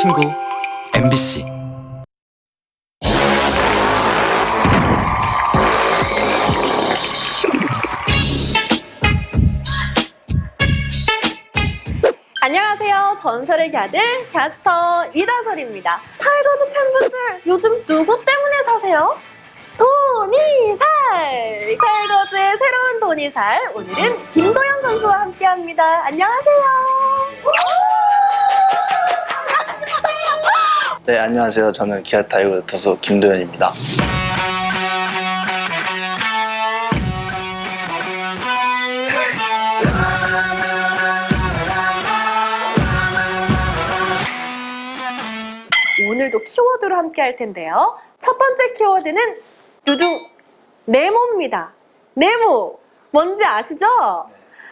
친구 MBC. 안녕하세요. 전설의 갸들 캐스터 이다솔입니다. 타이거즈 팬분들 요즘 누구 때문에 사세요? 도니살! 타이거즈의 새로운 도니살, 오늘은 김도현 선수와 함께합니다. 안녕하세요. 네, 안녕하세요. 저는 기아 타이거즈 투수 김도현입니다. 오늘도 키워드로 함께 할 텐데요. 첫 번째 키워드는 두둥 네모입니다. 네모 뭔지 아시죠?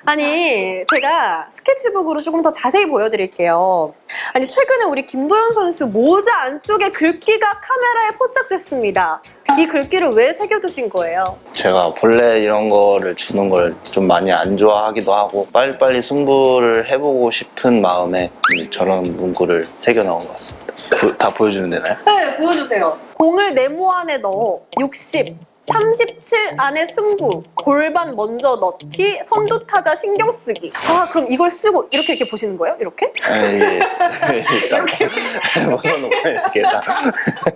아니 제가 스케치북으로 조금 더 자세히 보여드릴게요. 아니 최근에 우리 김도현 선수 모자 안쪽에 글귀가 카메라에 포착됐습니다. 이 글귀를 왜 새겨두신 거예요? 제가 본래 이런 거를 주는 걸 좀 많이 안 좋아하기도 하고 빨리빨리 승부를 해보고 싶은 마음에 저런 문구를 새겨 넣은 것 같습니다. 다 보여주면 되나요? 네, 보여주세요. 공을 네모 안에 넣어 60, 37 안에 승부, 골반 먼저 넣기, 선두 타자 신경 쓰기. 아, 그럼 이걸 쓰고 이렇게 보시는 거예요? 이렇게? 네, 일단 벗어놓고 이렇게 딱.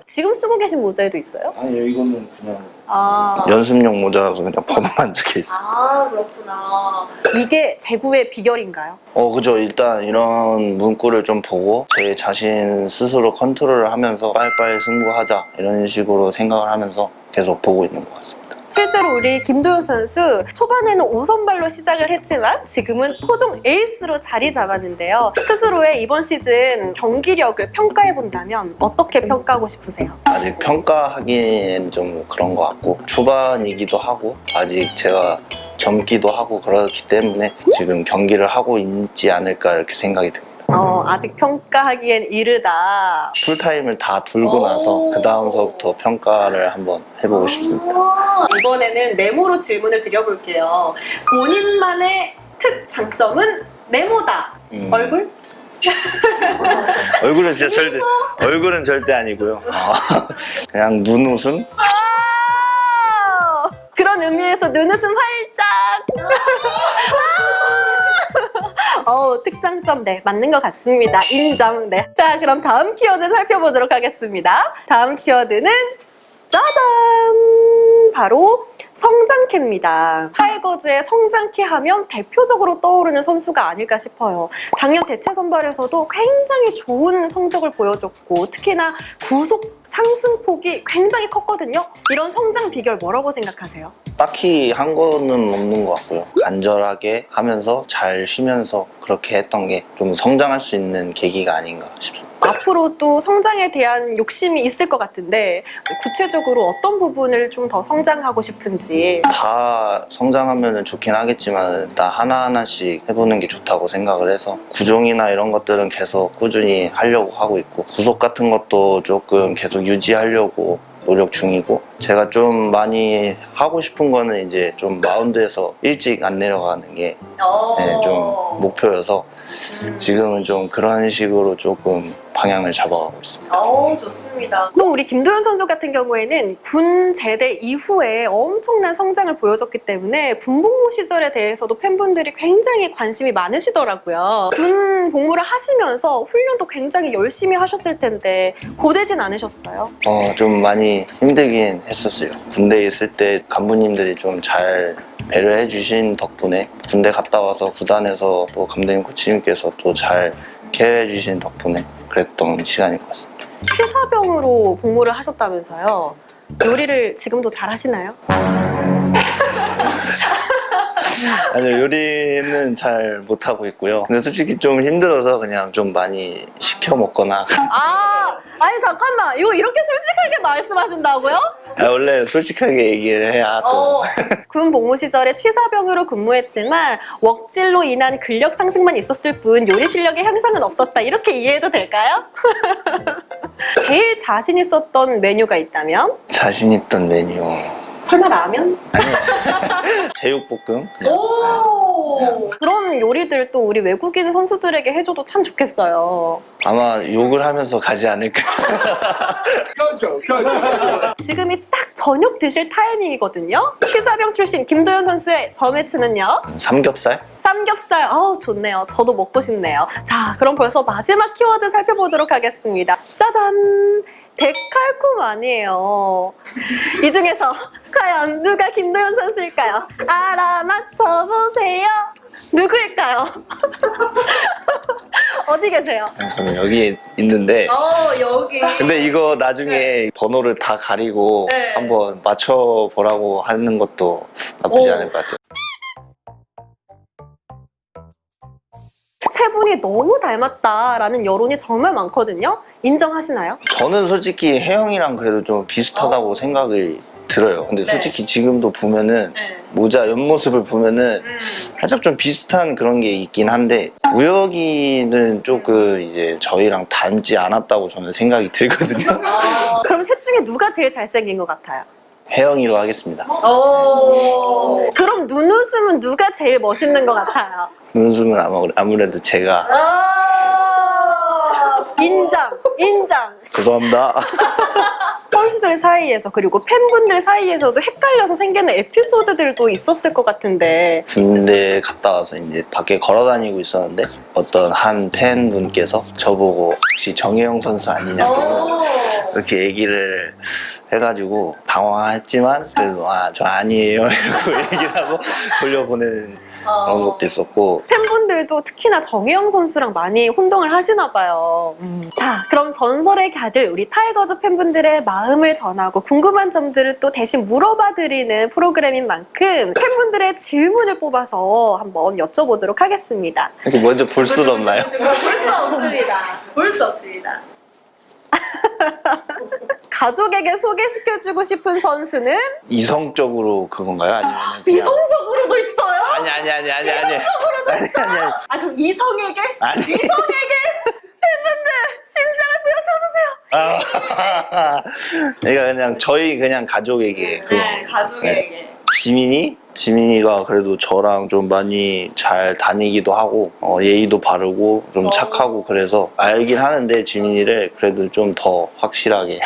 지금 쓰고 계신 모자에도 있어요? 아니, 이거는 그냥 아, 연습용 모자라서 그냥 번호만 적혀 있어요. 아 그렇구나. 이게 제구의 비결인가요? 그죠. 일단 이런 문구를 좀 보고 제 자신 스스로 컨트롤을 하면서 빨리빨리 승부하자 이런 식으로 생각을 하면서 계속 보고 있는 것 같습니다. 실제로 우리 김도현 선수 초반에는 5선발로 시작을 했지만 지금은 토종 에이스로 자리 잡았는데요. 스스로의 이번 시즌 경기력을 평가해본다면 어떻게 평가하고 싶으세요? 아직 평가하기엔 좀 그런 것 같고 초반이기도 하고 아직 제가 젊기도 하고 그렇기 때문에 지금 경기를 하고 있지 않을까 이렇게 생각이 듭니다. 아직 평가하기엔 이르다. 풀타임을 다 돌고 나서 그 다음서부터 평가를 한번 해보고 싶습니다. 이번에는 네모로 질문을 드려볼게요. 본인만의 특장점은 네모다. 얼굴? 얼굴은 절대 아니고요. 그냥 눈웃음? 그런 의미에서 눈웃음 활짝. 특장점 네 맞는 것 같습니다. 인정. 네. 자 그럼 다음 키워드 살펴보도록 하겠습니다. 다음 키워드는 짜잔! 바로 성장캐입니다. 타이거즈의 성장캐 하면 대표적으로 떠오르는 선수가 아닐까 싶어요. 작년 대체 선발에서도 굉장히 좋은 성적을 보여줬고 특히나 구속 상승폭이 굉장히 컸거든요. 이런 성장 비결 뭐라고 생각하세요? 딱히 한 거는 없는 것 같고요. 간절하게 하면서 잘 쉬면서 그렇게 했던 게 좀 성장할 수 있는 계기가 아닌가 싶습니다. 앞으로 또 성장에 대한 욕심이 있을 것 같은데 구체적으로 어떤 부분을 좀 더 성장하고 싶은지. 다 성장하면 좋긴 하겠지만 일단 하나하나씩 해보는 게 좋다고 생각을 해서 구종이나 이런 것들은 계속 꾸준히 하려고 하고 있고 구속 같은 것도 조금 계속 유지하려고 노력 중이고 제가 좀 많이 하고 싶은 거는 이제 좀 마운드에서 일찍 안 내려가는 게 좀 목표여서 지금은 좀 그런 식으로 조금 방향을 잡아가고 있습니다. 좋습니다. 또 우리 김도현 선수 같은 경우에는 군 제대 이후에 엄청난 성장을 보여줬기 때문에 군 복무 시절에 대해서도 팬분들이 굉장히 관심이 많으시더라고요. 군 복무를 하시면서 훈련도 굉장히 열심히 하셨을 텐데 고되진 않으셨어요? 좀 많이 힘들긴 했었어요. 군대에 있을 때 간부님들이 좀 잘 배려해 주신 덕분에 군대 갔다 와서 구단에서 또 감독님 코치님께서 또 잘 케어해 주신 덕분에 그랬던 시간인 것 같습니다. 취사병으로 복무를 하셨다면서요? 요리를 지금도 잘 하시나요? 아니요, 요리는 잘 못하고 있고요. 근데 솔직히 좀 힘들어서 그냥 좀 많이 시켜 먹거나. 아니 잠깐만 이거 이렇게 솔직하게 말씀하신다고요? 원래 솔직하게 얘기를 해야 또. 군 복무 시절에 취사병으로 근무했지만 웍질로 인한 근력 상승만 있었을 뿐 요리 실력의 향상은 없었다 이렇게 이해해도 될까요? 제일 자신 있었던 메뉴가 있다면? 자신 있던 메뉴. 설마 라면? 아니요. 제육볶음. 그냥. 오 그런 요리들 또 우리 외국인 선수들에게 해줘도 참 좋겠어요. 아마 욕을 하면서 가지 않을까. 지금이 딱 저녁 드실 타이밍이거든요. 휘사병 출신 김도현 선수의 점액추는요? 삼겹살? 삼겹살. 아우 좋네요. 저도 먹고 싶네요. 자, 그럼 벌써 마지막 키워드 살펴보도록 하겠습니다. 짜잔! 데칼콤 아니에요. 이 중에서 과연 누가 김도현 선수일까요? 알아맞혀보세요. 누구일까요? 어디 계세요? 저는 여기 있는데 여기. 근데 이거 나중에 번호를 다 가리고 네. 한번 맞춰보라고 하는 것도 나쁘지 않을 것 같아요. 세 분이 너무 닮았다라는 여론이 정말 많거든요. 인정하시나요? 저는 솔직히 혜영이랑 그래도 좀 비슷하다고 생각이 들어요. 근데 솔직히 지금도 보면은 모자 옆모습을 보면은 살짝 좀 비슷한 그런 게 있긴 한데 우혁이는 조금 이제 저희랑 닮지 않았다고 저는 생각이 들거든요. 그럼 셋 중에 누가 제일 잘생긴 것 같아요? 혜영이로 하겠습니다. 그럼 눈웃음은 누가 제일 멋있는 것 같아요? 눈웃음은 아무래도 제가. 인정. 죄송합니다. 선수들 사이에서 그리고 팬분들 사이에서도 헷갈려서 생기는 에피소드들도 있었을 것 같은데. 군대 갔다 와서 이제 밖에 걸어 다니고 있었는데 어떤 한 팬분께서 저보고 혹시 정혜영 선수 아니냐고 이렇게 얘기를 해가지고 당황했지만 그래도 저 아니에요 이러고 얘기를 하고 돌려보내는 그런 것도 있었고. 팬분들도 특히나 정혜영 선수랑 많이 혼동을 하시나 봐요. 자, 그럼 전설의 갸들 우리 타이거즈 팬분들의 마음을 전하고 궁금한 점들을 또 대신 물어봐드리는 프로그램인 만큼 팬분들의 질문을 뽑아서 한번 여쭤보도록 하겠습니다. 이렇게 먼저 볼 수 없나요? 볼 수 없습니다. 가족에게 소개시켜주고 싶은 선수는? 이성적으로 그건가요? 아니면 그냥... 이성적으로도 있어요? 아니. 이성적으로도 있어요? 그럼 이성에게? 아니. 이성에게? 팬분들 심장을 부여잡으세요. 내가 그냥 저희 그냥 가족에게 가족에게. 지민이가 그래도 저랑 좀 많이 잘 다니기도 하고 예의도 바르고 좀 착하고 그래서 알긴 하는데 지민이를 그래도 좀 더 확실하게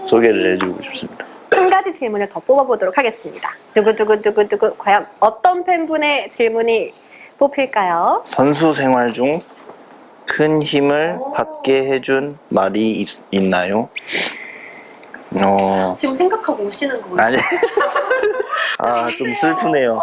소개를 해주고 싶습니다. 한 가지 질문을 더 뽑아보도록 하겠습니다. 두구두구두구두구 과연 어떤 팬분의 질문이 뽑힐까요? 선수 생활 중 큰 힘을 받게 해준 말이 있나요? 지금 생각하고 우시는 거예요? 아니. 좀 슬프네요.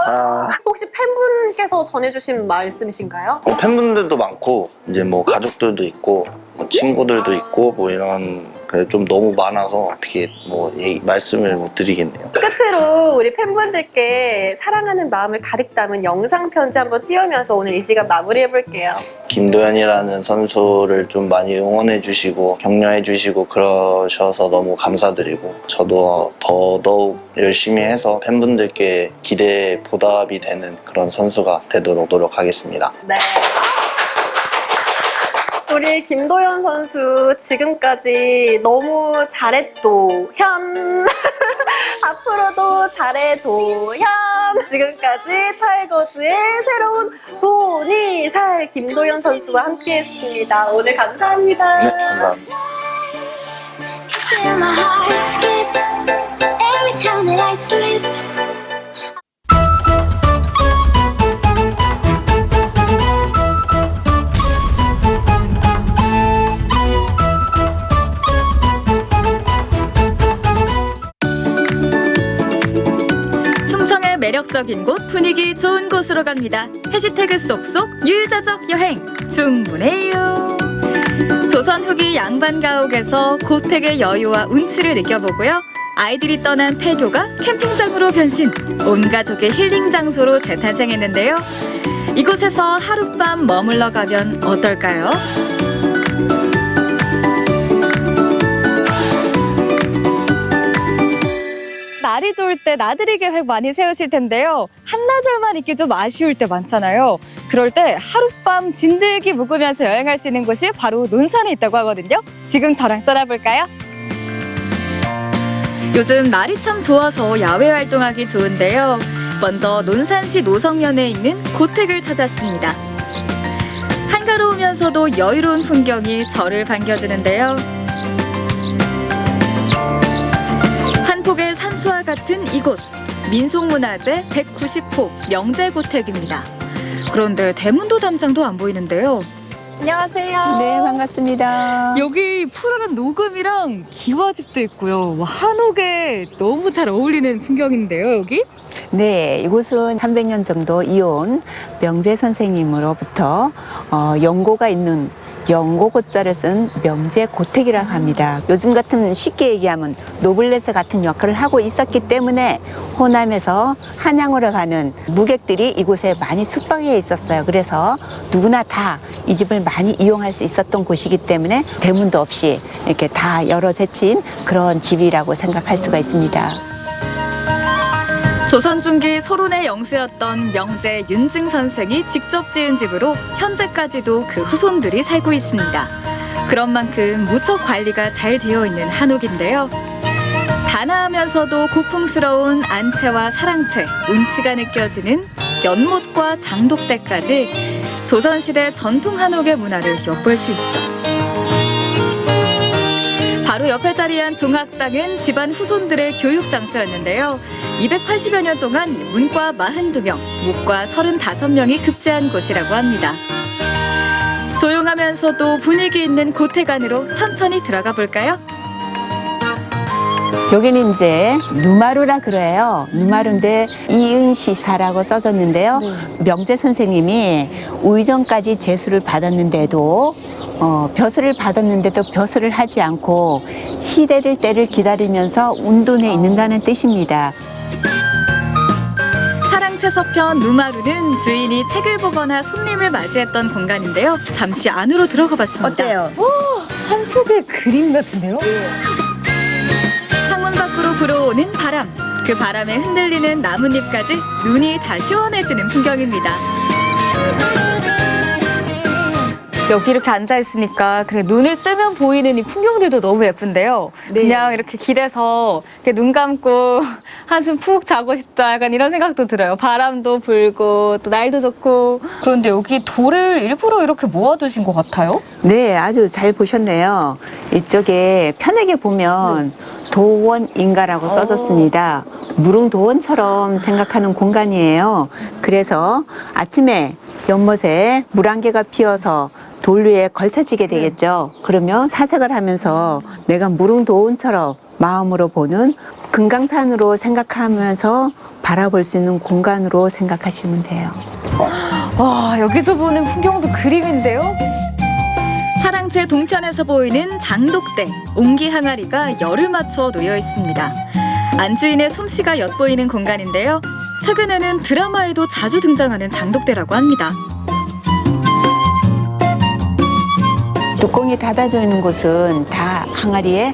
혹시 팬분께서 전해주신 말씀이신가요? 팬분들도 많고 이제 뭐 가족들도 있고 뭐 친구들도 있고 뭐 이런 좀 너무 많아서 어떻게 뭐 말씀을 못 드리겠네요. 끝으로 우리 팬분들께 사랑하는 마음을 가득 담은 영상 편지 한번 띄우면서 오늘 이 시간 마무리해볼게요. 김도현이라는 선수를 좀 많이 응원해 주시고 격려해 주시고 그러셔서 너무 감사드리고 저도 더더욱 열심히 해서 팬분들께 기대에 보답이 되는 그런 선수가 되도록 노력하겠습니다. 네. 우리 김도현 선수 지금까지 너무 잘했도현 앞으로도 잘해도현 지금까지 타이거즈의 새로운 돈이 살 김도현 선수와 함께했습니다. 오늘 감사합니다. 네, 감사합니다. Feel my heart skip every time that I sleep. 충청의 매력적인 곳, 분위기 좋은 곳으로 갑니다. 해시태그 쏙쏙 유유자적 여행 충분해요. 조선 후기 양반가옥에서 고택의 여유와 운치를 느껴보고요. 아이들이 떠난 폐교가 캠핑장으로 변신, 온 가족의 힐링 장소로 재탄생했는데요. 이곳에서 하룻밤 머물러 가면 어떨까요? 날이 좋을 때 나들이 계획 많이 세우실 텐데요. 한나절만 있기 좀 아쉬울 때 많잖아요. 그럴 때 하룻밤 진들기 묵으면서 여행할 수 있는 곳이 바로 논산에 있다고 하거든요. 지금 저랑 떠나볼까요? 요즘 날이 참 좋아서 야외 활동하기 좋은데요. 먼저 논산시 노성면에 있는 고택을 찾았습니다. 한가로우면서도 여유로운 풍경이 저를 반겨주는데요. 한 폭의 산수와 같은 이곳, 민속문화재 190호 명재고택입니다. 그런데 대문도 담장도 안 보이는데요. 안녕하세요. 네, 반갑습니다. 여기 푸르른 녹음이랑 기와집도 있고요. 와, 한옥에 너무 잘 어울리는 풍경인데요, 여기? 네, 이곳은 300년 정도 이온 명재 선생님으로부터 연고가 있는 연고고자를 쓴 명재고택이라고 합니다. 요즘 같은 쉽게 얘기하면 노블레스 같은 역할을 하고 있었기 때문에 호남에서 한양으로 가는 무객들이 이곳에 많이 숙박해 있었어요. 그래서 누구나 다 이 집을 많이 이용할 수 있었던 곳이기 때문에 대문도 없이 이렇게 다 열어 제친 그런 집이라고 생각할 수가 있습니다. 조선 중기 소론의 영수였던 명재 윤증 선생이 직접 지은 집으로 현재까지도 그 후손들이 살고 있습니다. 그런 만큼 무척 관리가 잘 되어 있는 한옥인데요. 단아하면서도 고풍스러운 안채와 사랑채, 운치가 느껴지는 연못과 장독대까지 조선시대 전통 한옥의 문화를 엿볼 수 있죠. 바로 옆에 자리한 종학당은 집안 후손들의 교육 장소였는데요. 280여 년 동안 문과 42명, 묵과 35명이 급제한 곳이라고 합니다. 조용하면서도 분위기 있는 고택 안으로 천천히 들어가 볼까요? 여기는 이제 누마루라 그래요. 누마루인데 이은시사라고 써졌는데요. 명재 선생님이 우의정까지 제수를 받았는데도 벼슬을 받았는데도 벼슬을 하지 않고 시대를 때를 기다리면서 운둔해 있는다는 뜻입니다. 사랑채 서편 누마루는 주인이 책을 보거나 손님을 맞이했던 공간인데요. 잠시 안으로 들어가 봤습니다. 어때요? 한 폭의 그림 같은데요? 창문 밖으로 불어오는 바람, 그 바람에 흔들리는 나뭇잎까지 눈이 다 시원해지는 풍경입니다. 여기 이렇게 앉아 있으니까 그래 눈을 뜨면 보이는 이 풍경들도 너무 예쁜데요. 네. 그냥 이렇게 길에서 이렇게 눈 감고 한숨 푹 자고 싶다 약간 이런 생각도 들어요. 바람도 불고 또 날도 좋고. 그런데 여기 돌을 일부러 이렇게 모아두신 것 같아요? 네, 아주 잘 보셨네요. 이쪽에 편하게 보면 도원인가라고 써졌습니다. 무릉도원처럼 생각하는 공간이에요. 그래서 아침에 연못에 물안개가 피어서 돌 위에 걸쳐지게 되겠죠. 그러면 사색을 하면서 내가 무릉도원처럼 마음으로 보는 금강산으로 생각하면서 바라볼 수 있는 공간으로 생각하시면 돼요. 와, 여기서 보는 풍경도 그림인데요? 사랑채 동편에서 보이는 장독대, 옹기 항아리가 열을 맞춰 놓여 있습니다. 안주인의 솜씨가 엿보이는 공간인데요. 최근에는 드라마에도 자주 등장하는 장독대라고 합니다. 뚜껑이 닫아져 있는 곳은 다 항아리에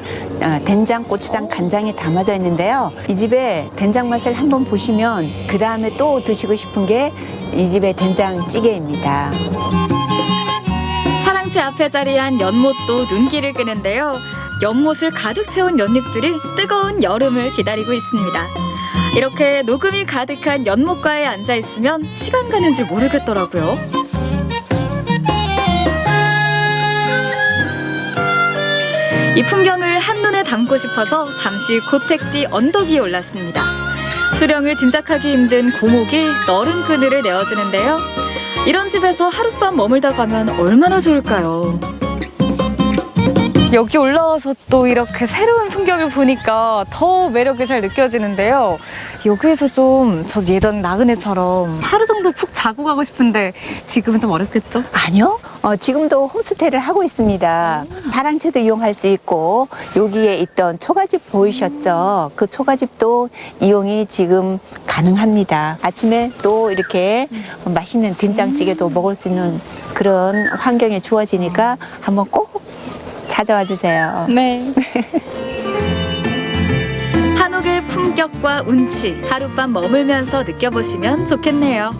된장, 고추장, 간장이 담아져 있는데요. 이 집의 된장 맛을 한번 보시면 그 다음에 또 드시고 싶은 게 이 집의 된장찌개입니다. 사랑채 앞에 자리한 연못도 눈길을 끄는데요. 연못을 가득 채운 연잎들이 뜨거운 여름을 기다리고 있습니다. 이렇게 녹음이 가득한 연못가에 앉아 있으면 시간 가는 줄 모르겠더라고요. 이 풍경을 한눈에 담고 싶어서 잠시 고택 뒤 언덕 위에 올랐습니다. 수령을 짐작하기 힘든 고목이 너른 그늘을 내어주는데요. 이런 집에서 하룻밤 머물다 가면 얼마나 좋을까요? 여기 올라와서 또 이렇게 새로운 풍경을 보니까 더 매력이 잘 느껴지는데요. 여기에서 좀 저 예전 나그네처럼 하루 정도 푹 자고 가고 싶은데 지금은 좀 어렵겠죠? 아니요. 지금도 홈스테이를 하고 있습니다. 사랑채도 이용할 수 있고 여기에 있던 초가집 보이셨죠? 그 초가집도 이용이 지금 가능합니다. 아침에 또 이렇게 맛있는 된장찌개도 먹을 수 있는 그런 환경이 주어지니까 한번 꼭 찾아와 주세요. 네. 한옥의 품격과 운치 하룻밤 머물면서 느껴보시면 좋겠네요.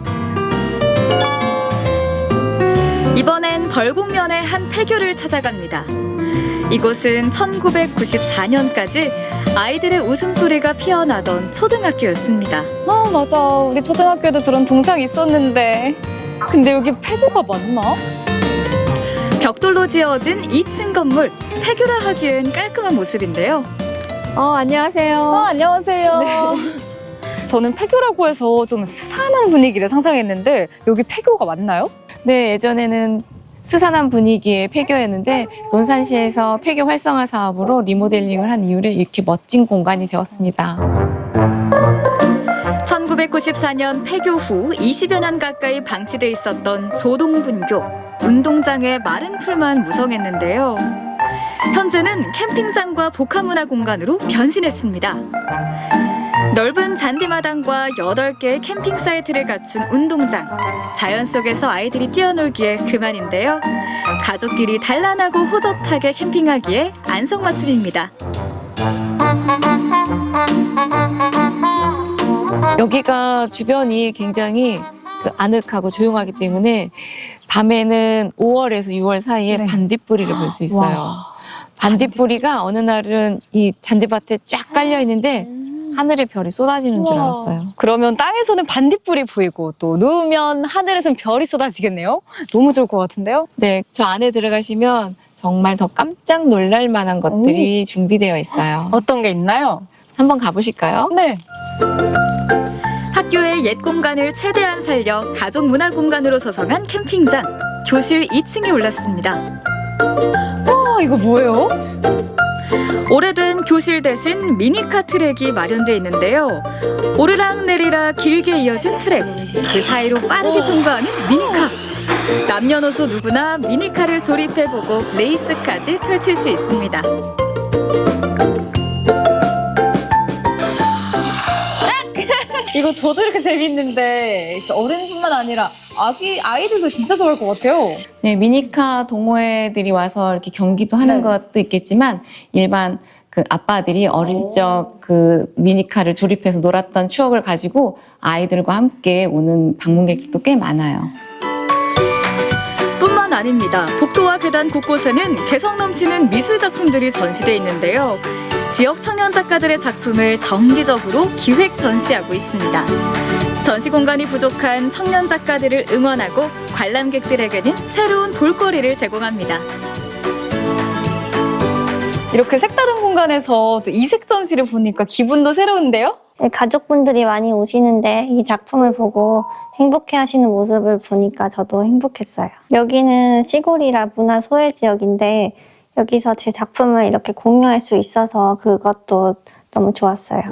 이번엔 벌곡면의 한 폐교를 찾아갑니다. 이곳은 1994년까지 아이들의 웃음소리가 피어나던 초등학교였습니다. 맞아. 우리 초등학교에도 저런 동상 있었는데. 근데 여기 폐교가 맞나? 벽돌로 지어진 2층 건물, 폐교라 하기엔 깔끔한 모습인데요. 안녕하세요. 안녕하세요. 저는 폐교라고 해서 좀 스산한 분위기를 상상했는데 여기 폐교가 맞나요? 네, 예전에는 스산한 분위기의 폐교였는데 논산시에서 폐교 활성화 사업으로 리모델링을 한 이후로 이렇게 멋진 공간이 되었습니다. 1994년 폐교 후 20여 년 가까이 방치돼 있었던 조동분교, 운동장에 마른 풀만 무성했는데요. 현재는 캠핑장과 복합문화 공간으로 변신했습니다. 넓은 잔디마당과 8개의 캠핑 사이트를 갖춘 운동장. 자연 속에서 아이들이 뛰어놀기에 그만인데요. 가족끼리 단란하고 호젓하게 캠핑하기에 안성맞춤입니다. 여기가 주변이 굉장히 아늑하고 조용하기 때문에 밤에는 5월에서 6월 사이에 반딧불이를 볼 수 있어요. 반딧불이가 어느 날은 이 잔디밭에 쫙 깔려 있는데 하늘에 별이 쏟아지는 줄 알았어요. 그러면 땅에서는 반딧불이 보이고 또 누우면 하늘에서는 별이 쏟아지겠네요? 너무 좋을 것 같은데요? 네, 저 안에 들어가시면 정말 더 깜짝 놀랄 만한 것들이 준비되어 있어요. 어떤 게 있나요? 한번 가보실까요? 네. 학교의 옛 공간을 최대한 살려 가족 문화 공간으로 조성한 캠핑장. 교실 2층에 올랐습니다. 이거 뭐예요? 오래된 교실 대신 미니카 트랙이 마련돼 있는데요. 오르락 내리락 길게 이어진 트랙, 그 사이로 빠르게 통과하는 미니카. 남녀노소 누구나 미니카를 조립해보고 레이스까지 펼칠 수 있습니다. 이거 저도 이렇게 재밌는데 어른뿐만 아니라 아이들도 진짜 좋아할 것 같아요. 네, 미니카 동호회들이 와서 이렇게 경기도 하는 것도 있겠지만 일반 그 아빠들이 어릴 적 그 미니카를 조립해서 놀았던 추억을 가지고 아이들과 함께 오는 방문객들도 꽤 많아요. 뿐만 아닙니다. 복도와 계단 곳곳에는 개성 넘치는 미술 작품들이 전시돼 있는데요. 지역 청년 작가들의 작품을 정기적으로 기획 전시하고 있습니다. 전시 공간이 부족한 청년 작가들을 응원하고 관람객들에게는 새로운 볼거리를 제공합니다. 이렇게 색다른 공간에서 또 이색 전시를 보니까 기분도 새로운데요? 네, 가족분들이 많이 오시는데 이 작품을 보고 행복해하시는 모습을 보니까 저도 행복했어요. 여기는 시골이라 문화 소외 지역인데 여기서 제 작품을 이렇게 공유할 수 있어서 그것도 너무 좋았어요.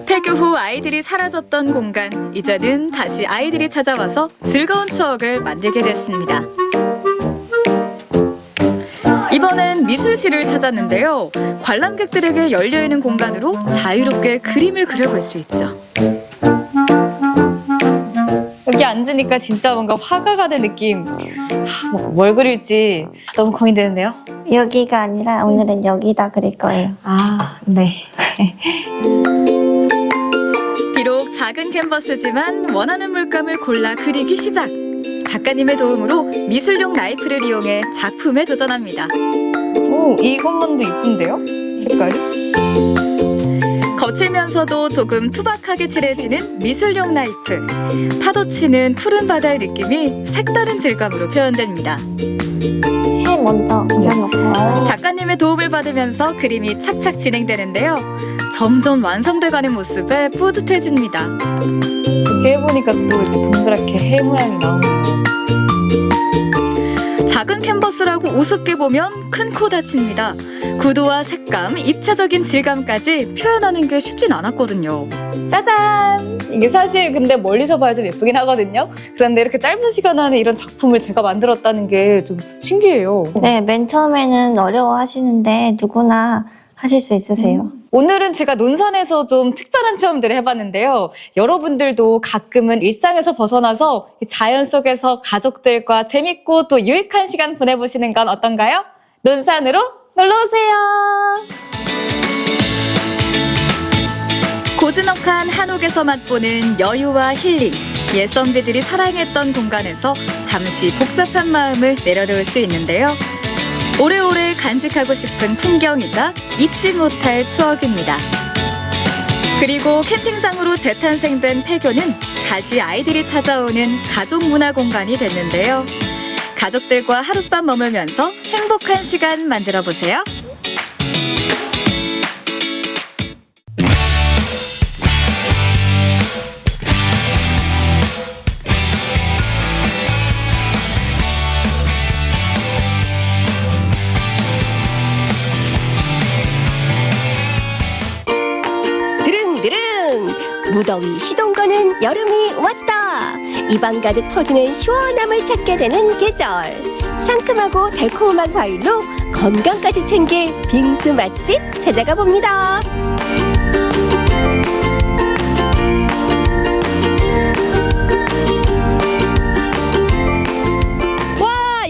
폐교 후 아이들이 사라졌던 공간, 이제는 다시 아이들이 찾아와서 즐거운 추억을 만들게 됐습니다. 이번엔 미술실을 찾았는데요. 관람객들에게 열려있는 공간으로 자유롭게 그림을 그려볼 수 있죠. 여기 앉으니까 진짜 뭔가 화가가 된 느낌. 뭘 그릴지 너무 고민되는데요. 여기가 아니라 오늘은 여기다 그릴 거예요. 네. 비록 작은 캔버스지만 원하는 물감을 골라 그리기 시작. 작가님의 도움으로 미술용 나이프를 이용해 작품에 도전합니다. 이것만도 이쁜데요? 색깔이? 거칠면서도 조금 투박하게 칠해지는 미술용 나이프. 파도치는 푸른 바다의 느낌이 색다른 질감으로 표현됩니다. 해 먼저 그려놓고 작가님의 도움을 받으면서 그림이 착착 진행되는데요. 점점 완성돼가는 모습에 뿌듯해집니다. 이렇게 해보니까 또 이렇게 동그랗게 해 모양이 나오네요. 작은 캔버스라고 우습게 보면 큰 코 다칩니다. 구도와 색감, 입체적인 질감까지 표현하는 게 쉽진 않았거든요. 짜잔! 이게 사실 근데 멀리서 봐야 좀 예쁘긴 하거든요. 그런데 이렇게 짧은 시간 안에 이런 작품을 제가 만들었다는 게 좀 신기해요. 네, 맨 처음에는 어려워하시는데 누구나 하실 수 있으세요. 오늘은 제가 논산에서 좀 특별한 체험들을 해봤는데요. 여러분들도 가끔은 일상에서 벗어나서 자연 속에서 가족들과 재밌고 또 유익한 시간 보내보시는 건 어떤가요? 논산으로 놀러오세요. 고즈넉한 한옥에서 맛보는 여유와 힐링. 옛 선비들이 사랑했던 공간에서 잠시 복잡한 마음을 내려놓을 수 있는데요. 오래오래 간직하고 싶은 풍경이자 잊지 못할 추억입니다. 그리고 캠핑장으로 재탄생된 폐교는 다시 아이들이 찾아오는 가족 문화 공간이 됐는데요. 가족들과 하룻밤 머물면서 행복한 시간 만들어 보세요. 드릉드릉 무더위 시동거는 여름이 왔다. 입안 가득 퍼지는 시원함을 찾게 되는 계절. 상큼하고 달콤한 과일로 건강까지 챙길 빙수 맛집 찾아가 봅니다.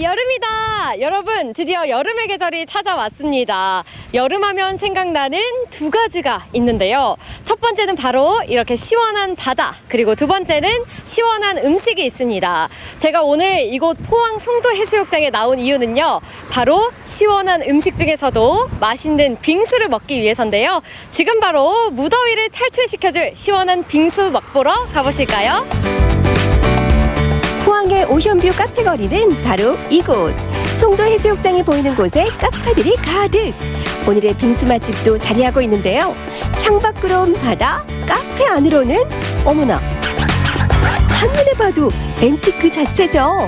여름이다! 여러분, 드디어 여름의 계절이 찾아왔습니다. 여름하면 생각나는 두 가지가 있는데요. 첫 번째는 바로 이렇게 시원한 바다, 그리고 두 번째는 시원한 음식이 있습니다. 제가 오늘 이곳 포항 송도 해수욕장에 나온 이유는요, 바로 시원한 음식 중에서도 맛있는 빙수를 먹기 위해서인데요. 지금 바로 무더위를 탈출시켜줄 시원한 빙수 맛보러 가보실까요? 포항의 오션뷰 카페 거리는 바로 이곳. 송도 해수욕장이 보이는 곳에 카페들이 가득. 오늘의 빙수 맛집도 자리하고 있는데요. 창밖으로 온 바다, 카페 안으로는 어머나, 한눈에 봐도 앤티크 자체죠.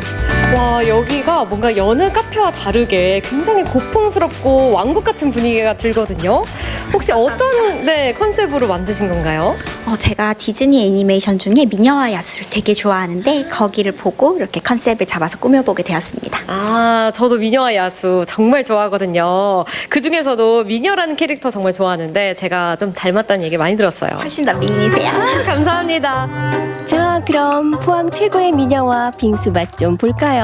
와, 여기가 뭔가 여느 카페와 다르게 굉장히 고풍스럽고 왕국 같은 분위기가 들거든요. 혹시 어떤 컨셉으로 만드신 건가요? 제가 디즈니 애니메이션 중에 미녀와 야수를 되게 좋아하는데 거기를 보고 이렇게 컨셉을 잡아서 꾸며보게 되었습니다. 아, 저도 미녀와 야수 정말 좋아하거든요. 그 중에서도 미녀라는 캐릭터 정말 좋아하는데 제가 좀 닮았다는 얘기 많이 들었어요. 훨씬 더 미인이세요. 감사합니다. 자, 그럼 포항 최고의 미녀와 빙수 맛 좀 볼까요?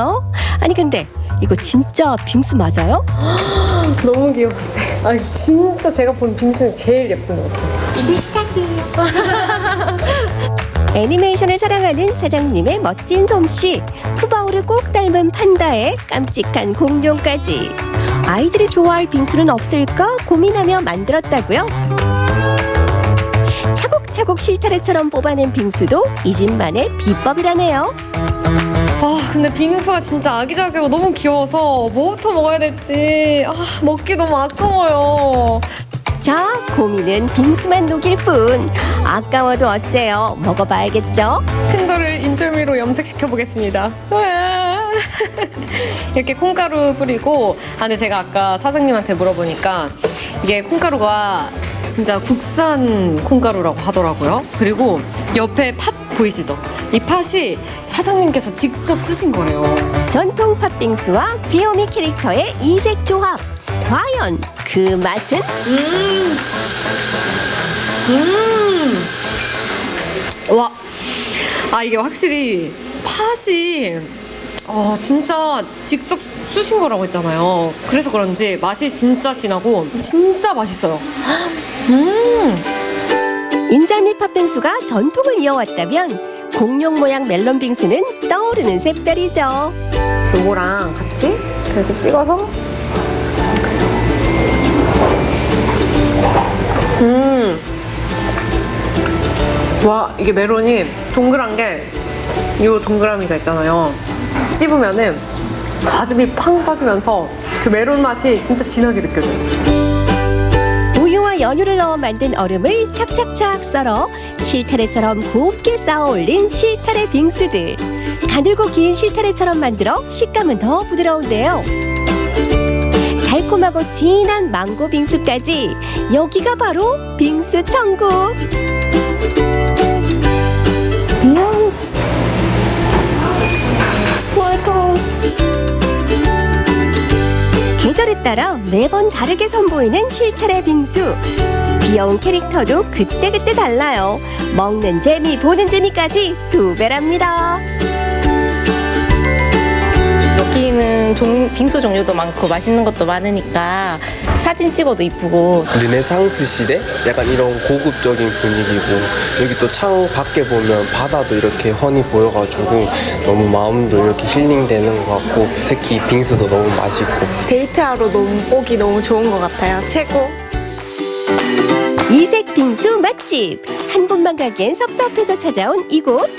아니 근데 이거 진짜 빙수 맞아요? 너무 귀여운데. 아니, 진짜 제가 본 빙수 중에 제일 예쁜 것 같아요. 이제 시작이에요. 애니메이션을 사랑하는 사장님의 멋진 솜씨, 푸바오를 꼭 닮은 판다의 깜찍한 공룡까지. 아이들이 좋아할 빙수는 없을까 고민하며 만들었다고요? 차곡차곡 실타래처럼 뽑아낸 빙수도 이 집만의 비법이라네요. 아, 근데 빙수가 진짜 아기자기하고 너무 귀여워서 뭐부터 먹어야 될지 먹기 너무 아까워요. 자, 고민은 빙수만 녹일 뿐. 아까워도 어째요? 먹어봐야겠죠? 큰 돌을 인절미로 염색시켜 보겠습니다. 이렇게 콩가루 뿌리고, 근데 제가 아까 사장님한테 물어보니까 이게 콩가루가 진짜 국산 콩가루라고 하더라고요. 그리고 옆에 팥 보이시죠? 이 팥이 사장님께서 직접 쓰신 거래요. 전통 팥빙수와 귀요미 캐릭터의 이색 조합. 과연 그 맛은? 와, 이게 확실히 팥이 진짜 직접 쓰신 거라고 했잖아요. 그래서 그런지 맛이 진짜 진하고 진짜 맛있어요. 인절미 팥빙수가 전통을 이어왔다면 공룡 모양 멜론 빙수는 떠오르는 샛별이죠. 요거랑 같이 그래서 찍어서 와, 이게 멜론이 동그란 게 요 동그라미가 있잖아요. 씹으면은 가즙이 팡 빠지면서 그 멜론 맛이 진짜 진하게 느껴져요. 우유와 연유를 넣어 만든 얼음을 착착착 썰어 실타래처럼 곱게 쌓아 올린 실타래 빙수들. 가늘고 긴 실타래처럼 만들어 식감은 더 부드러운데요. 달콤하고 진한 망고 빙수까지. 여기가 바로 빙수 천국. 계절에 따라 매번 다르게 선보이는 실타래 빙수. 귀여운 캐릭터도 그때그때 달라요. 먹는 재미, 보는 재미까지 두 배랍니다. 여기는 빙수 종류도 많고 맛있는 것도 많으니까 사진 찍어도 이쁘고. 르네상스 시대? 약간 이런 고급적인 분위기고, 여기 또 창 밖에 보면 바다도 이렇게 훤히 보여가지고 너무 마음도 이렇게 힐링되는 것 같고, 특히 빙수도 너무 맛있고. 데이트하러 오기 너무 좋은 것 같아요. 최고. 이색 빙수 맛집. 한 곳만 가기엔 섭섭해서 찾아온 이곳.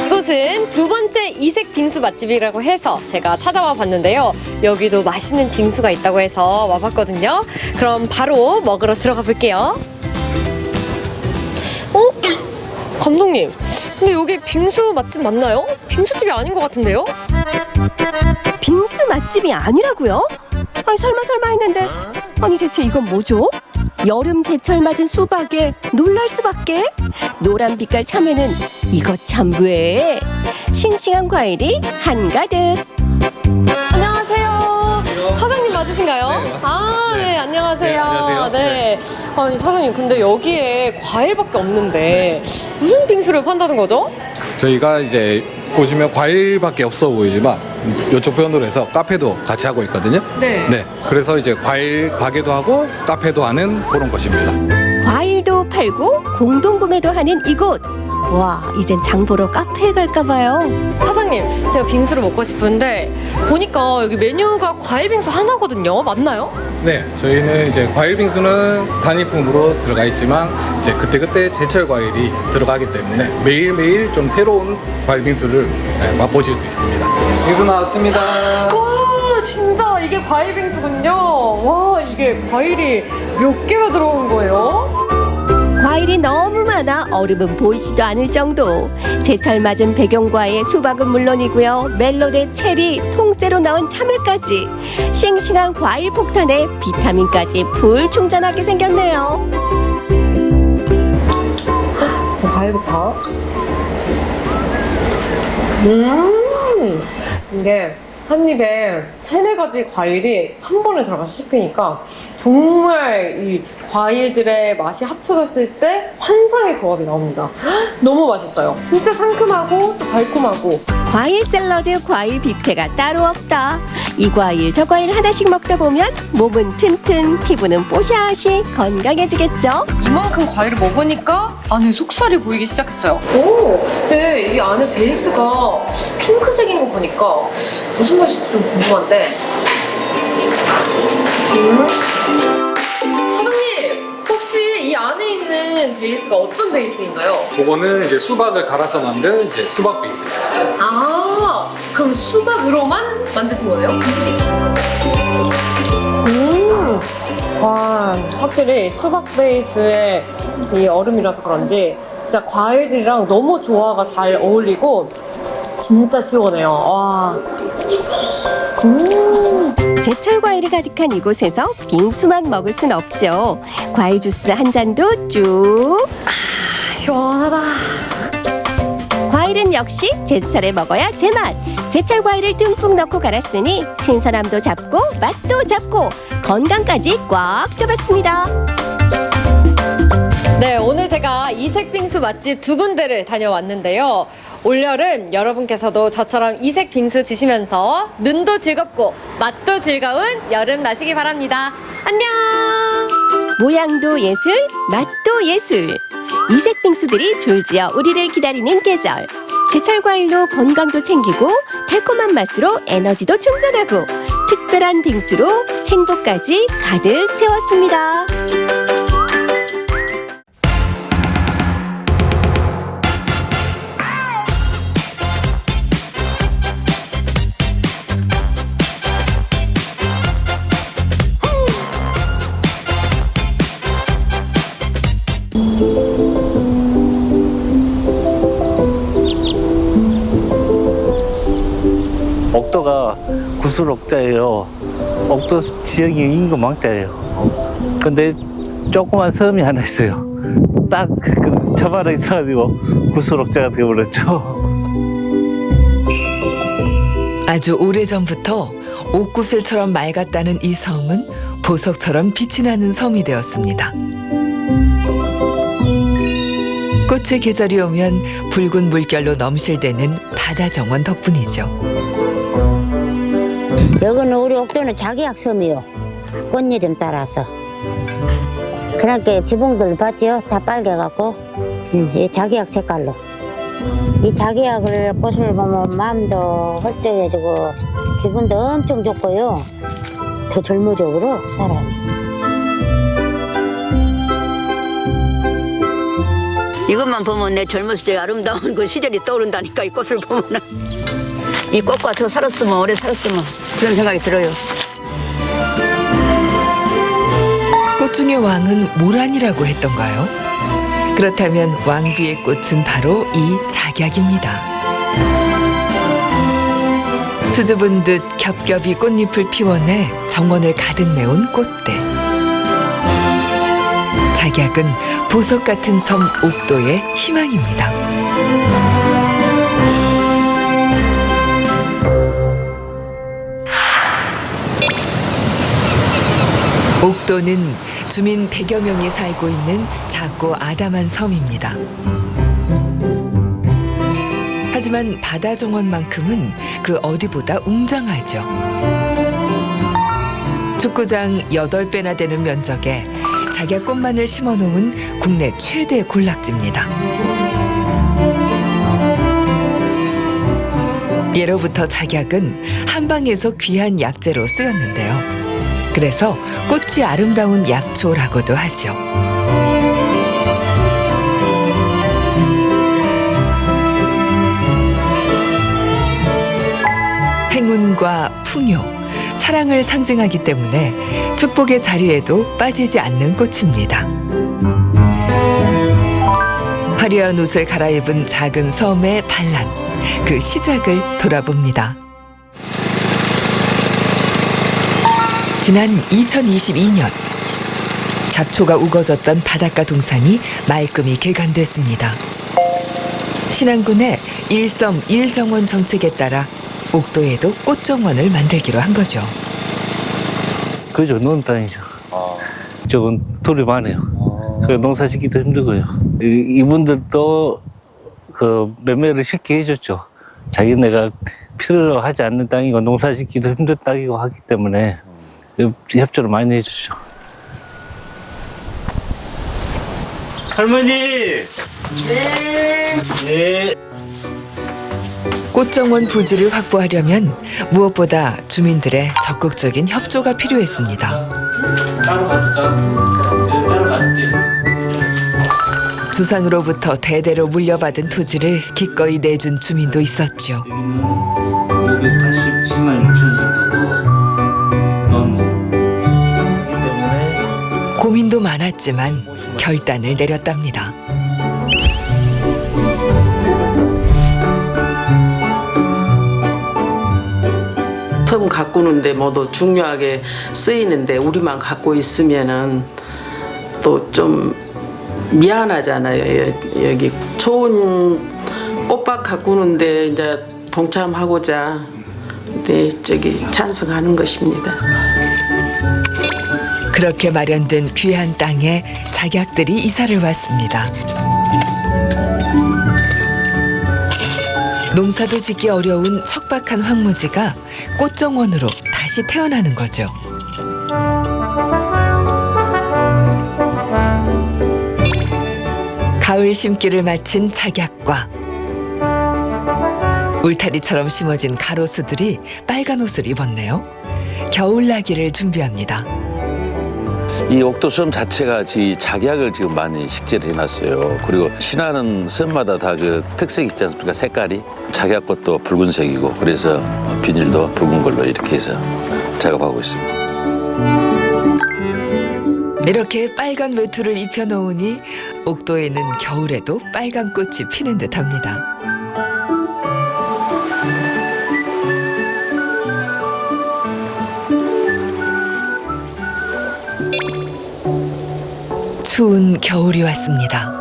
이곳은 두 번째 이색 빙수 맛집이라고 해서 제가 찾아와 봤는데요. 여기도 맛있는 빙수가 있다고 해서 와봤거든요. 그럼 바로 먹으러 들어가 볼게요. 감독님, 근데 여기 빙수 맛집 맞나요? 빙수집이 아닌 것 같은데요? 빙수 맛집이 아니라고요? 아니 설마 했는데 아니 대체 이건 뭐죠? 여름 제철 맞은 수박에 놀랄 수밖에? 노란 빛깔 참외는 이것 참 왜? 싱싱한 과일이 한가득. 안녕하세요. 사장님 맞으신가요? 네, 맞습니다. 아, 네, 안녕하세요. 네, 안녕하세요. 네. 아니, 사장님, 근데 여기에 과일밖에 없는데 무슨 빙수를 판다는 거죠? 저희가 이제 보시면 과일밖에 없어 보이지만 이쪽 편으로 해서 카페도 같이 하고 있거든요. 네. 그래서 이제 과일 가게도 하고 카페도 하는 그런 곳입니다. 과일도 팔고 공동 구매도 하는 이곳. 와, 이젠 장 보러 카페에 갈까 봐요. 사장님, 제가 빙수를 먹고 싶은데 보니까 여기 메뉴가 과일 빙수 하나거든요. 맞나요? 네, 저희는 이제 과일 빙수는 단일품으로 들어가 있지만 이제 그때그때 제철 과일이 들어가기 때문에 매일매일 좀 새로운 과일 빙수를 맛보실 수 있습니다. 빙수 나왔습니다. 와, 진짜 이게 과일 빙수군요. 와, 이게 과일이 몇 개가 들어온 거예요? 과일이 너무 많아 얼음은 보이지도 않을 정도. 제철 맞은 백용과의 수박은 물론이고요. 멜로디, 체리, 통째로 넣은 참외까지. 싱싱한 과일 폭탄에 비타민까지 풀 충전하게 생겼네요. 과일부터. 이게 한 입에 3-4가지 과일이 한 번에 들어가서 씹히니까 정말 이 과일들의 맛이 합쳐졌을 때 환상의 조합이 나옵니다. 너무 맛있어요. 진짜 상큼하고 또 달콤하고. 과일 샐러드, 과일 뷔페가 따로 없다. 이 과일 저 과일 하나씩 먹다 보면 몸은 튼튼, 피부는 뽀샤시 건강해지겠죠? 이만큼 과일을 먹으니까 안에 속살이 보이기 시작했어요. 오, 근데 이 안에 베이스가 핑크색인 거 보니까 무슨 맛일지 좀 궁금한데. 사장님, 혹시 이 안에 있는 베이스가 어떤 베이스인가요? 그거는 이제 수박을 갈아서 만든 이제 수박 베이스입니다. 아, 그럼 수박으로만 만드신 거네요? 와, 확실히 수박 베이스의 이 얼음이라서 그런지 진짜 과일들이랑 너무 조화가 잘 어울리고 진짜 시원해요. 와. 제철 과일이 가득한 이곳에서 빙수만 먹을 순 없죠. 과일 주스 한 잔도 쭉. 시원하다. 과일은 역시 제철에 먹어야 제맛. 제철 과일을 듬뿍 넣고 갈았으니 신선함도 잡고 맛도 잡고 건강까지 꽉 잡았습니다. 네, 오늘 제가 이색 빙수 맛집 2군데를 다녀왔는데요. 올여름 여러분께서도 저처럼 이색 빙수 드시면서 눈도 즐겁고 맛도 즐거운 여름 나시기 바랍니다. 안녕! 모양도 예술, 맛도 예술. 이색 빙수들이 졸지어 우리를 기다리는 계절. 제철 과일로 건강도 챙기고 달콤한 맛으로 에너지도 충전하고 특별한 빙수로 행복까지 가득 채웠습니다. 옥도가 구슬옥자예요. 옥도 지역이 인구 망자예요. 근데 조그만 섬이 하나 있어요. 딱 저만에 있어가지고 구슬옥자가 되어버렸죠. 아주 오래전부터 옥구슬처럼 맑았다는 이 섬은 보석처럼 빛이 나는 섬이 되었습니다. 꽃의 계절이 오면 붉은 물결로 넘실대는 바다 정원 덕분이죠. 여기는 우리 옥도는 자기약섬이요. 꽃이름 따라서. 그러니까 지붕들 봤지요? 다 빨개갖고 이 자기약 색깔로. 이 자기약을 꽃을 보면 마음도 헐쩍해지고 기분도 엄청 좋고요. 더 젊어져 그러 사람이. 이것만 보면 내 젊었을 때 아름다운 그 시절이 떠오른다니까. 이 꽃을 보면은 이 꽃과 더 살았으면, 오래 살았으면 그런 생각이 들어요. 꽃 중의 왕은 모란이라고 했던가요? 그렇다면 왕비의 꽃은 바로 이 작약입니다. 수줍은 듯 겹겹이 꽃잎을 피워내 정원을 가득 메운 꽃대. 작약은 보석 같은 섬 옥도의 희망입니다. 옥도는 주민 100여 명이 살고 있는 작고 아담한 섬입니다. 하지만 바다 정원만큼은 그 어디보다 웅장하죠. 축구장 8배나 되는 면적에 작약꽃만을 심어놓은 국내 최대 군락지입니다. 예로부터 작약은 한방에서 귀한 약재로 쓰였는데요. 그래서 꽃이 아름다운 약초라고도 하죠. 행운과 풍요, 사랑을 상징하기 때문에 축복의 자리에도 빠지지 않는 꽃입니다. 화려한 옷을 갈아입은 작은 섬의 반란, 그 시작을 돌아봅니다. 지난 2022년 잡초가 우거졌던 바닷가 동산이 말끔히 개간됐습니다. 신안군의 일섬 1정원 정책에 따라 옥도에도 꽃정원을 만들기로 한 거죠. 그죠, 논 땅이죠. 저건 돌이 많아요. 그 농사 짓기도 힘들고요. 이분들도 그 매매를 쉽게 해줬죠. 자기네가 필요로 하지 않는 땅이고 농사 짓기도 힘든 땅이고 하기 때문에 협조를 많이 해주죠. 할머니! 네. 네. 꽃정원 부지를 확보하려면 무엇보다 주민들의 적극적인 협조가 필요했습니다. 따로 맞지? 조상으로부터 대대로 물려받은 토지를 기꺼이 내준 주민도 있었죠. 여기 10만 6천 정도고 때문에 고민도 많았지만 결단을 내렸답니다. 섬 가꾸는데 모두 중요하게 쓰이는데 우리만 갖고 있으면은 또 좀 미안하잖아요. 여기 좋은 꽃밭 가꾸는데 이제 동참하고자 찬성하는 것입니다. 그렇게 마련된 귀한 땅에 작약들이 이사를 왔습니다. 농사도 짓기 어려운 척박한 황무지가 꽃정원으로 다시 태어나는 거죠. 가을 심기를 마친 작약과 울타리처럼 심어진 가로수들이 빨간 옷을 입었네요. 겨울나기를 준비합니다. 이 옥도섬 자체가 이 작약을 지금 많이 식재를 해놨어요. 그리고 신안은 섬마다 다 그 특색 있지 않습니까? 색깔이 작약꽃도 붉은색이고 그래서 비닐도 붉은 걸로 이렇게 해서 작업하고 있습니다. 이렇게 빨간 외투를 입혀놓으니 옥도에는 겨울에도 빨간 꽃이 피는 듯합니다. 추운 겨울이 왔습니다.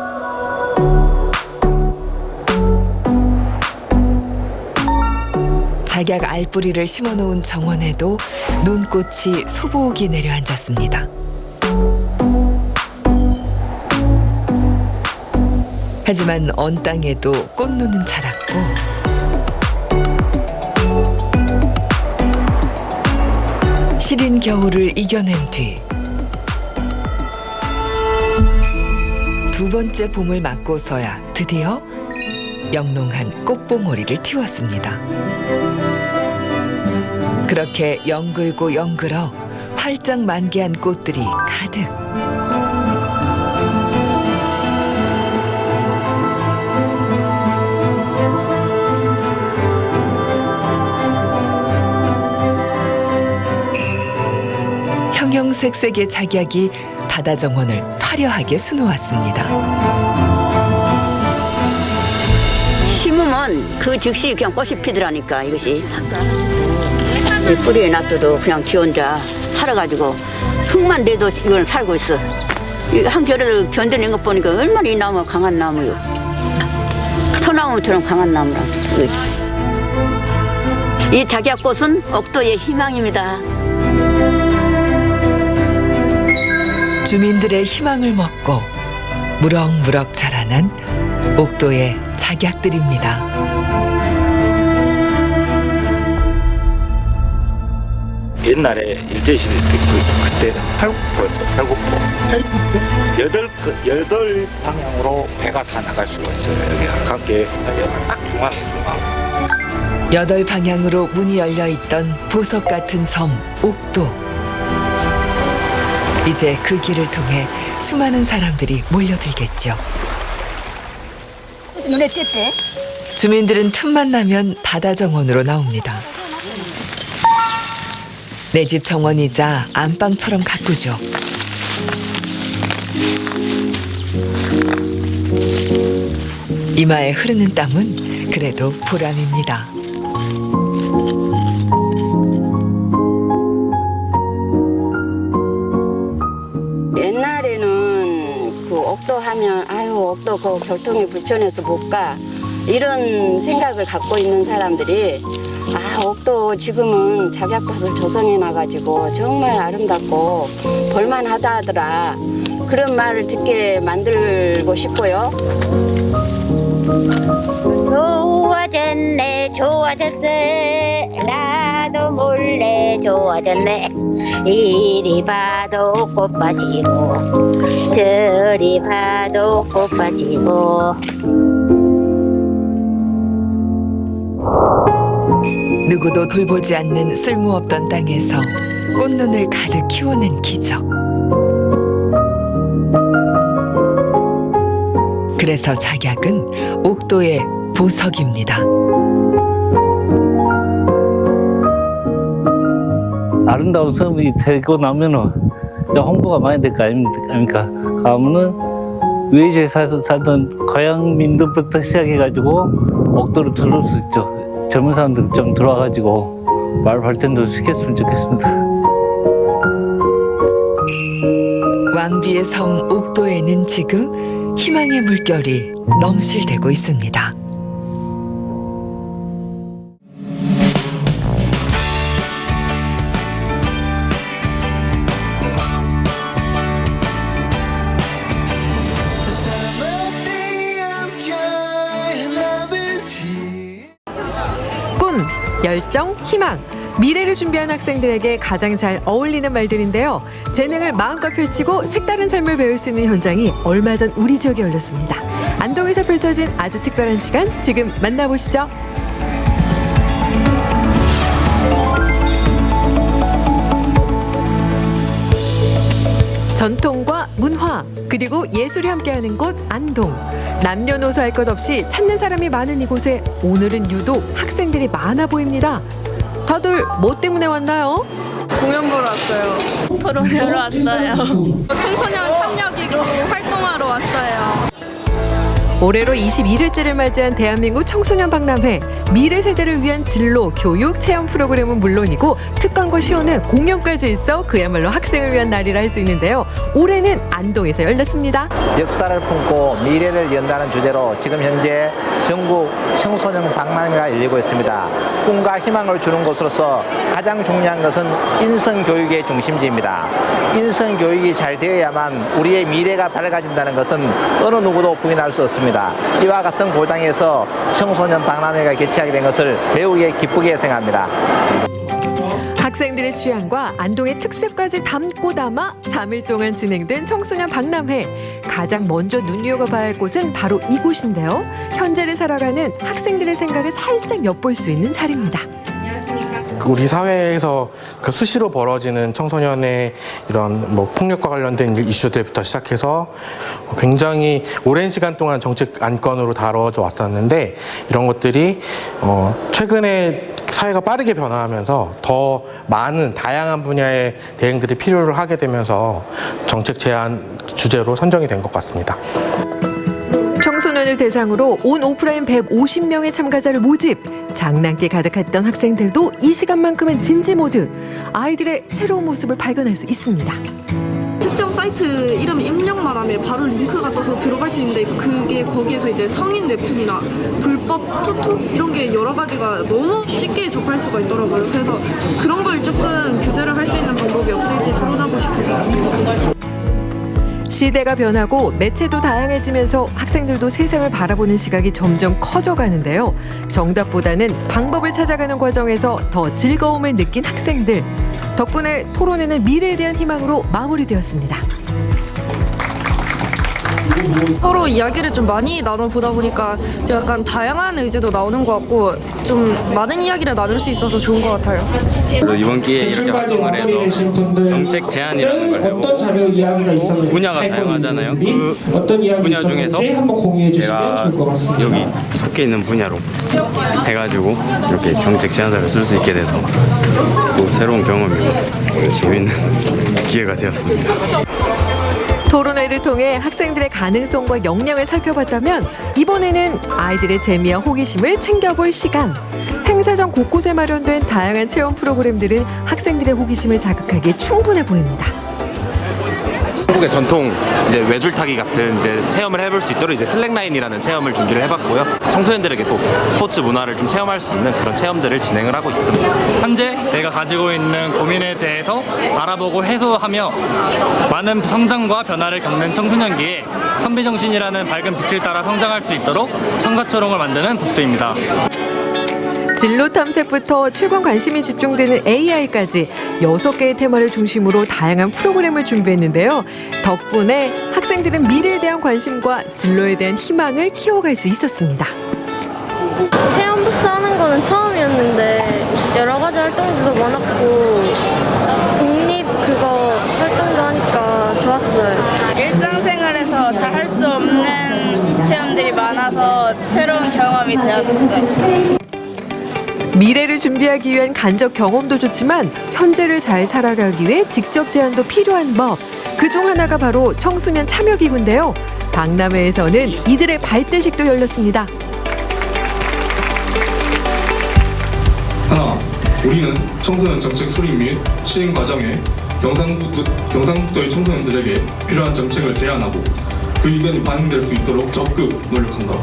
작약 알뿌리를 심어놓은 정원에도 눈꽃이 소복이 내려앉았습니다. 하지만 언 땅에도 꽃눈은 자랐고 시린 겨울을 이겨낸 뒤 두 번째 봄을 맞고서야 드디어 영롱한 꽃봉오리를 틔웠습니다. 그렇게 연글고 연글어 활짝 만개한 꽃들이 가득. 형형색색의 작약이 바다 정원을 화려하게 수놓았습니다. 심으면 그 즉시 그냥 꽃이 피더라니까 이것이. 이 뿌리에 놔둬도 그냥 지 혼자 살아가지고 흙만 내도 이건 살고 있어. 이 한겨울을 견뎌낸 것 보니까 얼마나 이 나무가 강한 나무요. 소나무처럼 강한 나무라. 이 작약꽃은 옥도의 희망입니다. 주민들의 희망을 먹고 무럭무럭 자라난 옥도의 작약들입니다. 옛날에 일제시대 때 그때 팔국포였어요. 팔국포. 여덟 방향으로 배가 다 나갈 수가 있어요. 여기가 각계 딱 중앙에 중앙. 8방향으로 문이 열려 있던 보석 같은 섬 옥도. 이제 그 길을 통해 수많은 사람들이 몰려들겠죠. 눈에 띄대. 주민들은 틈만 나면 바다 정원으로 나옵니다. 내 집 정원이자 안방처럼 가꾸죠. 이마에 흐르는 땀은 그래도 보람입니다. 옛날에는 그 옥도 하면 아유 옥도 그 교통이 불편해서 못 가 이런 생각을 갖고 있는 사람들이 아 옥도 지금은 작약꽃을 조성해 놔가지고 정말 아름답고 볼만하다 하더라. 그런 말을 듣게 만들고 싶고요. 좋아졌네 좋아졌어 나도 몰래 좋아졌네 이리 봐도 꽃밭이고 저리 봐도 꽃밭이고 누구도 돌보지 않는 쓸모없던 땅에서 꽃눈을 가득 키워낸 기적. 그래서 작약은 옥도의 보석입니다. 아름다운 섬이 되고 나면은 이제 홍보가 많이 될 거 아닙니까? 가면은 외지에 살던 고향민들부터 시작해가지고 옥도로 들어올 수 있죠. 젊은 사람들 좀 들어와가지고 마을 발전도 시켰으면 좋겠습니다. 왕비의 섬 옥도에는 지금 희망의 물결이 넘실대고 있습니다. 꿈, 열정, 희망. 미래를 준비한 학생들에게 가장 잘 어울리는 말들인데요. 재능을 마음껏 펼치고 색다른 삶을 배울 수 있는 현장이 얼마 전 우리 지역에 열렸습니다. 안동에서 펼쳐진 아주 특별한 시간 지금 만나보시죠. 전통과 문화 그리고 예술이 함께하는 곳 안동. 남녀노소 할 것 없이 찾는 사람이 많은 이곳에 오늘은 유독 학생들이 많아 보입니다. 다들 뭐 때문에 왔나요? 공연 보러 왔어요. 토론하러 왔어요. 청소년 참여기구 활동하러 왔어요. 올해로 21회째를 맞이한 대한민국 청소년 박람회. 미래 세대를 위한 진로, 교육, 체험 프로그램은 물론이고 특강과 시연회, 공연까지 있어 그야말로 학생을 위한 날이라 할 수 있는데요. 올해는 안동에서 열렸습니다. 역사를 품고 미래를 연다는 주제로 지금 현재 전국 청소년 박람회가 열리고 있습니다. 꿈과 희망을 주는 곳으로서 가장 중요한 것은 인성교육의 중심지입니다. 인성교육이 잘 되어야만 우리의 미래가 밝아진다는 것은 어느 누구도 부인할 수 없습니다. 이와 같은 고장에서 청소년 박람회가 개최하게 된 것을 매우 기쁘게 생각합니다. 학생들의 취향과 안동의 특색까지 담고 담아 3일 동안 진행된 청소년 박람회. 가장 먼저 눈여겨봐야 할 곳은 바로 이곳인데요. 현재를 살아가는 학생들의 생각을 살짝 엿볼 수 있는 자리입니다. 우리 사회에서 그 수시로 벌어지는 청소년의 이런 뭐 폭력과 관련된 이슈들부터 시작해서 굉장히 오랜 시간 동안 정책 안건으로 다뤄져 왔었는데, 이런 것들이 최근에 사회가 빠르게 변화하면서 더 많은 다양한 분야의 대응들이 필요를 하게 되면서 정책 제안 주제로 선정이 된 것 같습니다. 청소년을 대상으로 온 오프라인 150명의 참가자를 모집. 장난기 가득했던 학생들도 이 시간만큼은 진지 모드. 아이들의 새로운 모습을 발견할 수 있습니다. 특정 사이트 이름 입력만 하면 바로 링크가 떠서 들어갈 수 있는데, 그게 거기에서 이제 성인 웹툰이나 불법 토토 이런 게 여러 가지가 너무 쉽게 접할 수가 있더라고요. 그래서 그런 걸 조금 규제를 할 수 있는 방법이 없을지 토론하고 싶어서. 시대가 변하고 매체도 다양해지면서 학생들도 세상을 바라보는 시각이 점점 커져가는데요. 정답보다는 방법을 찾아가는 과정에서 더 즐거움을 느낀 학생들. 덕분에 토론회는 미래에 대한 희망으로 마무리되었습니다. 서로 이야기를 좀 많이 나눠보다 보니까 약간 다양한 의제도 나오는 것 같고 좀 많은 이야기를 나눌 수 있어서 좋은 것 같아요. 이번 기회에 이렇게 활동을 해서 정책 제안이라는 걸 해보고 분야가 다양하잖아요. 그 분야 중에서 제가 여기 속해 있는 분야로 해가지고 이렇게 정책 제안서를 쓸 수 있게 돼서 또 새로운 경험이고 재밌는 기회가 되었습니다. 토론회를 통해 학생들의 가능성과 역량을 살펴봤다면 이번에는 아이들의 재미와 호기심을 챙겨볼 시간. 행사 전 곳곳에 마련된 다양한 체험 프로그램들은 학생들의 호기심을 자극하기에 충분해 보입니다. 한국의 전통 이제 외줄타기 같은 이제 체험을 해볼 수 있도록 이제 슬랙라인이라는 체험을 준비를 해봤고요. 청소년들에게 또 스포츠 문화를 좀 체험할 수 있는 그런 체험들을 진행을 하고 있습니다. 현재 내가 가지고 있는 고민에 대해서 알아보고 해소하며 많은 성장과 변화를 겪는 청소년기에 선비정신이라는 밝은 빛을 따라 성장할 수 있도록 청사초롱을 만드는 부스입니다. 진로 탐색부터 최근 관심이 집중되는 AI까지 6개의 테마를 중심으로 다양한 프로그램을 준비했는데요. 덕분에 학생들은 미래에 대한 관심과 진로에 대한 희망을 키워갈 수 있었습니다. 체험 부스 하는 거는 처음이었는데 여러 가지 활동들도 많았고 독립 그거 활동도 하니까 좋았어요. 일상생활에서 잘 할 수 없는 체험들이 많아서 새로운 경험이 되었어요. 미래를 준비하기 위한 간접 경험도 좋지만 현재를 잘 살아가기 위해 직접 제안도 필요한 법. 그중 하나가 바로 청소년 참여기구인데요. 박람회에서는 이들의 발대식도 열렸습니다. 하나, 우리는 청소년 정책 수립 및 시행 과정에 경상북도의 청소년들에게 필요한 정책을 제안하고 그 의견이 반영될 수 있도록 적극 노력한다.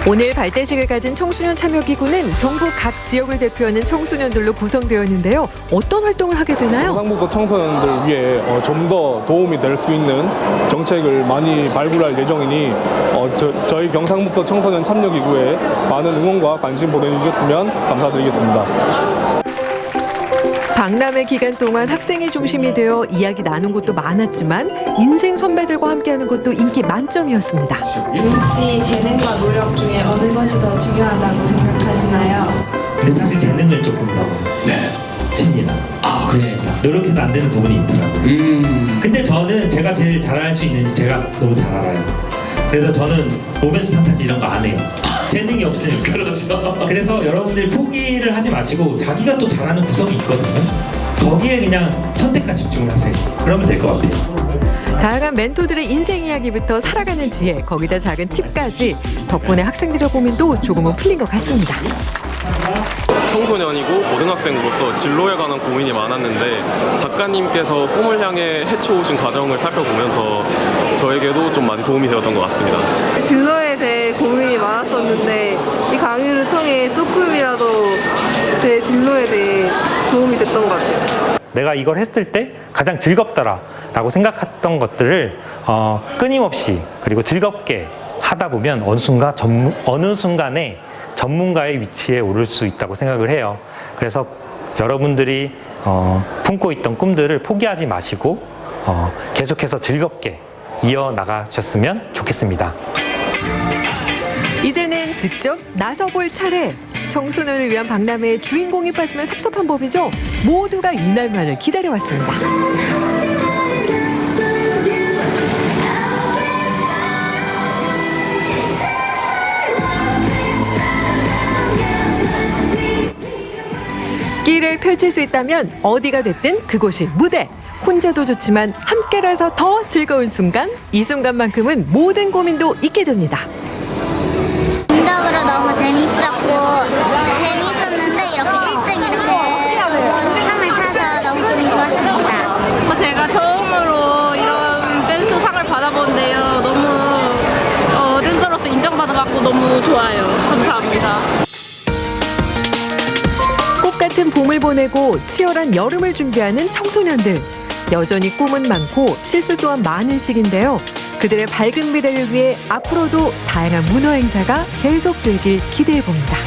오늘 발대식을 가진 청소년 참여기구는 경북 각 지역을 대표하는 청소년들로 구성되었는데요. 어떤 활동을 하게 되나요? 경상북도 청소년들 위해 좀 더 도움이 될 수 있는 정책을 많이 발굴할 예정이니 저희 경상북도 청소년 참여기구에 많은 응원과 관심 보내주셨으면 감사드리겠습니다. 박람회 기간 동안 학생이 중심이 되어 이야기 나눈 것도 많았지만 인생 선배들과 함께하는 것도 인기 만점이었습니다. 혹시 재능과 노력 중에 어느 것이 더 중요하다고 생각하시나요? 근데 사실 재능을 조금 더 칩니다. 그렇습니다. 노력해도 안 되는 부분이 있더라고요. 근데 저는 제가 제일 잘할 수 있는지 제가 너무 잘 알아요. 그래서 저는 로맨스 판타지 이런 거 안 해요. 재능이 없으니까. 그렇죠. 그래서 여러분들이 포기를 하지 마시고 자기가 또 잘하는 구석이 있거든요. 거기에 그냥 선택과 집중을 하세요. 그러면 될 것 같아요. 다양한 멘토들의 인생 이야기부터 살아가는 지혜, 거기다 작은 팁까지 덕분에 학생들의 고민도 조금은 풀린 것 같습니다. 청소년이고 고등학생으로서 진로에 관한 고민이 많았는데 작가님께서 꿈을 향해 헤쳐오신 과정을 살펴보면서 저에게도 좀 많이 도움이 되었던 것 같습니다. 진로에 대해 고민이 많았었는데 이 강의를 통해 조금이라도 제 진로에 대해 도움이 됐던 것 같아요. 내가 이걸 했을 때 가장 즐겁더라라고 생각했던 것들을 끊임없이 그리고 즐겁게 하다 보면 어느 순간에 전문가의 위치에 오를 수 있다고 생각을 해요. 그래서 여러분들이 품고 있던 꿈들을 포기하지 마시고 계속해서 즐겁게 이어나가셨으면 좋겠습니다. 이제는 직접 나서볼 차례. 청소년을 위한 박람회의 주인공이 빠지면 섭섭한 법이죠. 모두가 이날만을 기다려왔습니다. 끼를 펼칠 수 있다면 어디가 됐든 그곳이 무대. 혼자도 좋지만 함께라서 더 즐거운 순간. 이 순간만큼은 모든 고민도 잊게 됩니다. 운동으로 너무 재밌었는데 이렇게 1등 이렇게 또 상을 타서 너무 기분이 좋았습니다. 제가 처음으로 이런 댄스 상을 받아본데요. 너무 댄서로서 인정받은 것 같고 너무 좋아요. 감사합니다. 꽃 같은 봄을 보내고 치열한 여름을 준비하는 청소년들. 여전히 꿈은 많고 실수 또한 많은 시기인데요. 그들의 밝은 미래를 위해 앞으로도 다양한 문화 행사가 계속되길 기대해 봅니다.